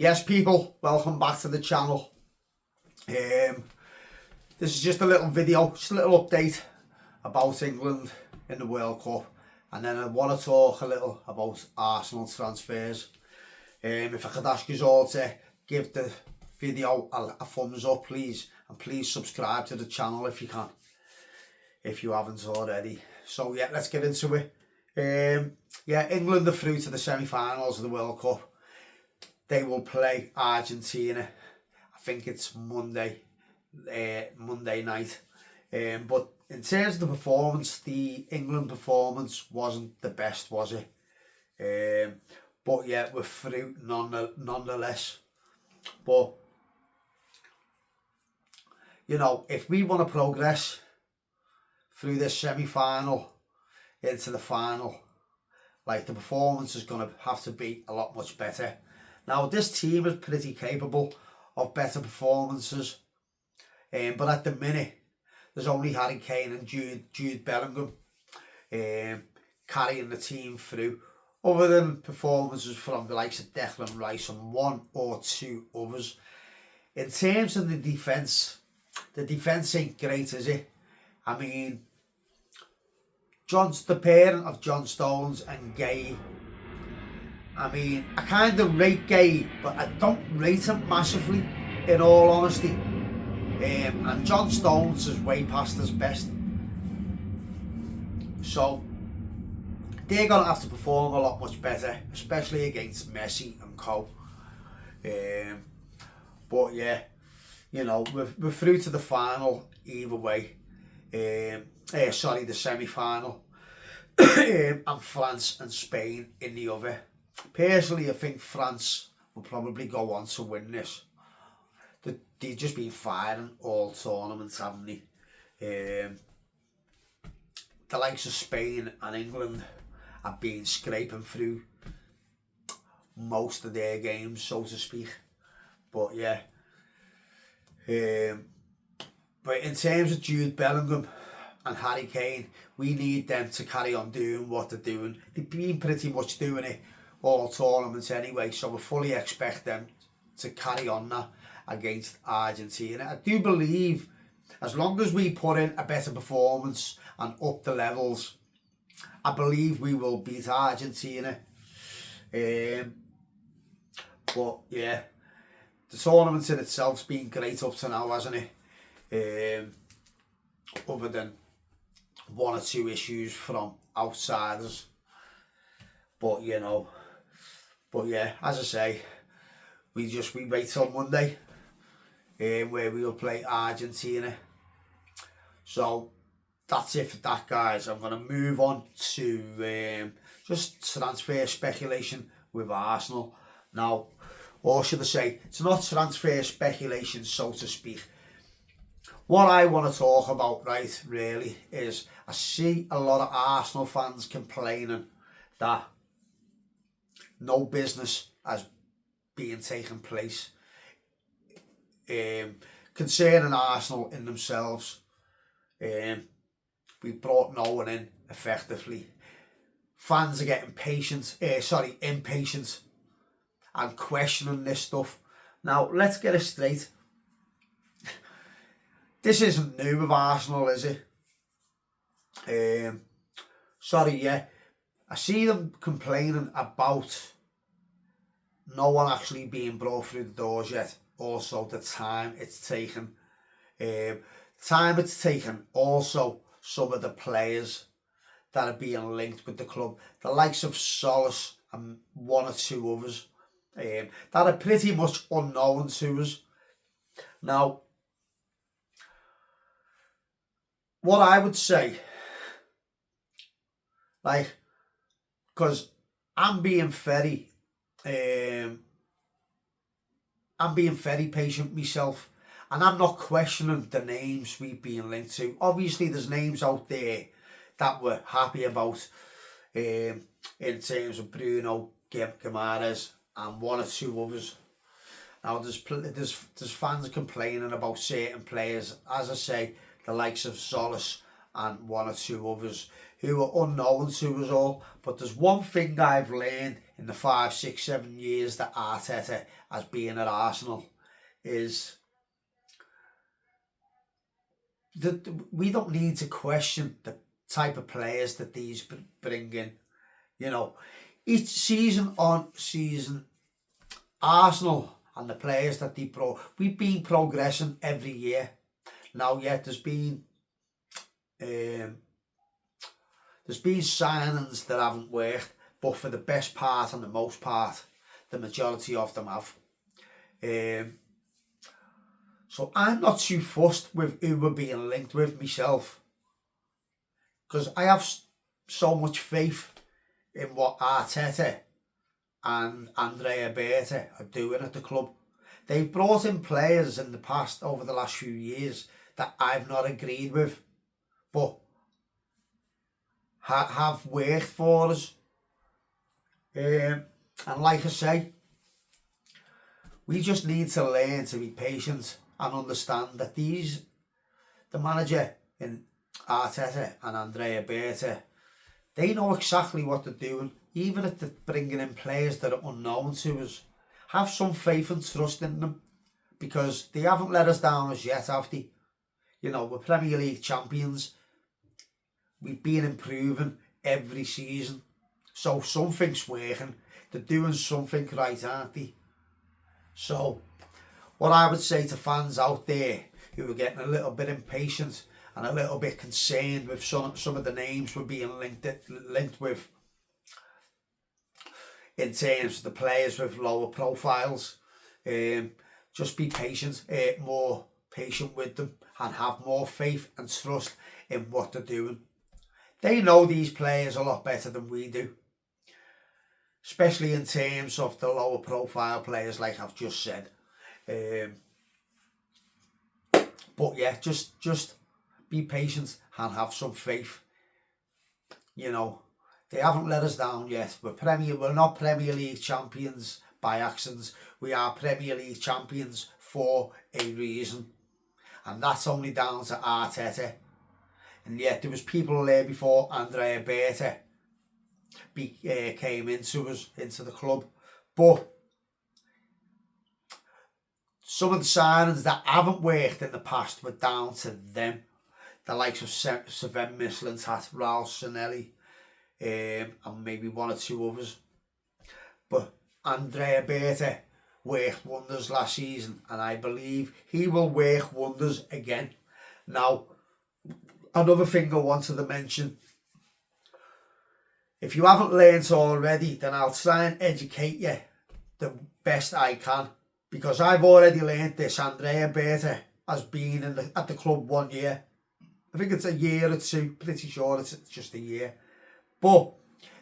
Yes, people, welcome back to the channel. This is just a little video, just a little update about England in the World Cup, and then I want to talk a little about Arsenal transfers. If I could ask you all to give the video a thumbs up, please, and please subscribe to the channel if you can, if you haven't already. So yeah, let's get into it. England are through to the semi-finals of the World Cup. They will play Argentina. I think it's Monday night. But in terms of the performance, the England performance wasn't the best, was it? But yeah, we're through nonetheless. But you know, if we want to progress through this semi-final into the final, like, the performance is going to have to be a lot much better. Now, this team is pretty capable of better performances, but at the minute, there's only Harry Kane and Jude Bellingham carrying the team through, other than performances from the likes of Declan Rice and one or two others. In terms of the defence ain't great, is it? I mean, the parent of John Stones and Gay. I mean, I kind of rate Gay, but I don't rate him massively, in all honesty. And John Stones is way past his best. So, they're going to have to perform a lot much better, especially against Messi and co. But yeah, you know, we're through to the final either way. The semi-final. And France and Spain in the other. Personally, I think France will probably go on to win this. They've just been firing all tournaments, haven't they? The likes of Spain and England have been scraping through most of their games, so to speak. But yeah. But in terms of Jude Bellingham and Harry Kane, we need them to carry on doing what they're doing. They've been pretty much doing it all tournaments anyway, so we fully expect them to carry on that against Argentina. I do believe, as long as we put in a better performance and up the levels, I believe we will beat Argentina. But yeah, the tournament in itself's been great up to now, hasn't it? Other than one or two issues from outsiders. But you know, yeah, as I say, we wait till Monday, where we'll play Argentina. So that's it for that, guys. I'm going to move on to just transfer speculation with Arsenal. Now, or should I say, it's not transfer speculation, so to speak. What I want to talk about, right, really, is I see a lot of Arsenal fans complaining that no business has been taking place concerning Arsenal in themselves. We brought no one in effectively. Fans are getting impatient and questioning this stuff. Now, let's get it straight. This isn't new with Arsenal, is it? I see them complaining about no one actually being brought through the doors yet. Also, the time it's taken. Also, some of the players that are being linked with the club. The likes of Solace and one or two others. That are pretty much unknown to us. Now, what I would say, like, because I'm being very patient myself, and I'm not questioning the names we've been linked to. Obviously, there's names out there that we're happy about, in terms of Bruno Guimaraes and one or two others. Now, there's fans complaining about certain players, as I say, the likes of Solace and one or two others who are unknown to us all. But there's one thing I've learned in the 5, 6, 7 years that Arteta has been at Arsenal is that we don't need to question the type of players that these bring in. You know, each season on season, Arsenal and the players that they brought, we've been progressing every year. Now, yet there's been signings that haven't worked, but for the best part and the most part, the majority of them have. So I'm not too fussed with who we're being linked with myself, because I have so much faith in what Arteta and Andrea Berta are doing at the club. They've brought in players in the past, over the last few years, that I've not agreed with, but have worked for us. And like I say, we just need to learn to be patient and understand that the manager in Arteta and Andrea Berta, they know exactly what they're doing, even if they're bringing in players that are unknown to us. Have some faith and trust in them, because they haven't let us down as yet, have they? You know, we're Premier League champions. We've been improving every season. So something's working. They're doing something right, aren't they? So what I would say to fans out there who are getting a little bit impatient and a little bit concerned with some of the names we're being linked with, in terms of the players with lower profiles, just be patient, more patient with them, and have more faith and trust in what they're doing. They know these players a lot better than we do, especially in terms of the lower profile players, like I've just said. But yeah, just be patient and have some faith. You know, they haven't let us down yet. We're not Premier League champions by accident. We are Premier League champions for a reason, and that's only down to Arteta. And yet there was people there before Andrea Berta came into the club. But some of the signings that haven't worked in the past were down to them. The likes of Sven Mislintat, Raul Sanelli, and maybe one or two others. But Andrea Berta worked wonders last season, and I believe he will work wonders again. Now, another thing I wanted to mention, if you haven't learned already, then I'll try and educate you the best I can, because I've already learned this. Andrea Berta has been at the club 1 year. I think it's a year or two, pretty sure it's just a year. But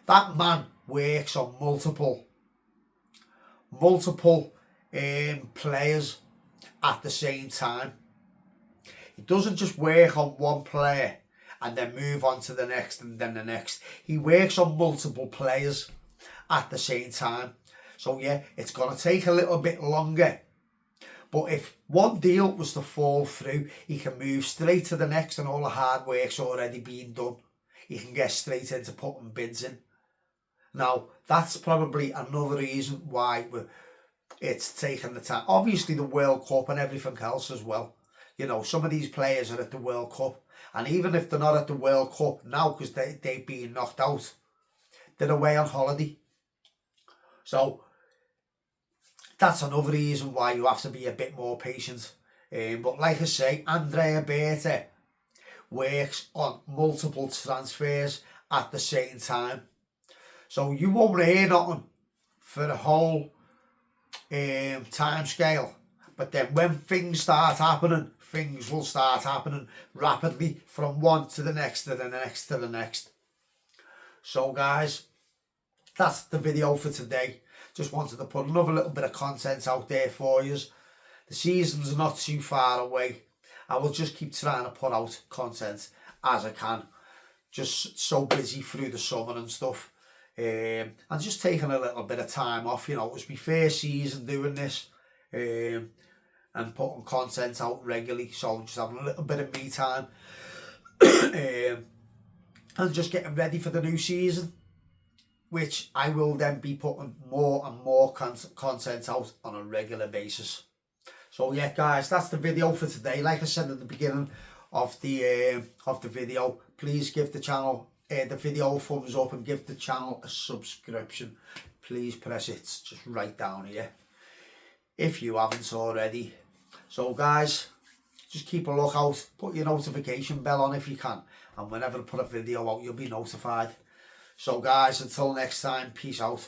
that man works on multiple players at the same time. He doesn't just work on one player and then move on to the next and then the next. He works on multiple players at the same time. So yeah, it's going to take a little bit longer. But if one deal was to fall through, he can move straight to the next, and all the hard work's already been done. He can get straight into putting bids in. Now, that's probably another reason why it's taken the time. Obviously, the World Cup and everything else as well. You know, some of these players are at the World Cup. And even if they're not at the World Cup now, because they've been knocked out, they're away on holiday. So that's another reason why you have to be a bit more patient. But like I say, Andrea Berta works on multiple transfers at the same time. So you won't hear nothing for the whole time scale. But then when things start happening, things will start happening rapidly, from one to the next, to the next, to the next. So guys, that's the video for today. Just wanted to put another little bit of content out there for you. The season's not too far away. I will just keep trying to put out content as I can. Just so busy through the summer and stuff. And just taking a little bit of time off. You know, it was my first season doing this. And putting content out regularly. So just having a little bit of me time. and just getting ready for the new season, which I will then be putting more and more content out on a regular basis. So yeah guys, that's the video for today. Like I said at the beginning of the video, please give the channel the video a thumbs up and give the channel a subscription. Please press it just right down here if you haven't already. So guys, just keep a lookout, put your notification bell on if you can, and whenever I put a video out you'll be notified. So guys, until next time, peace out.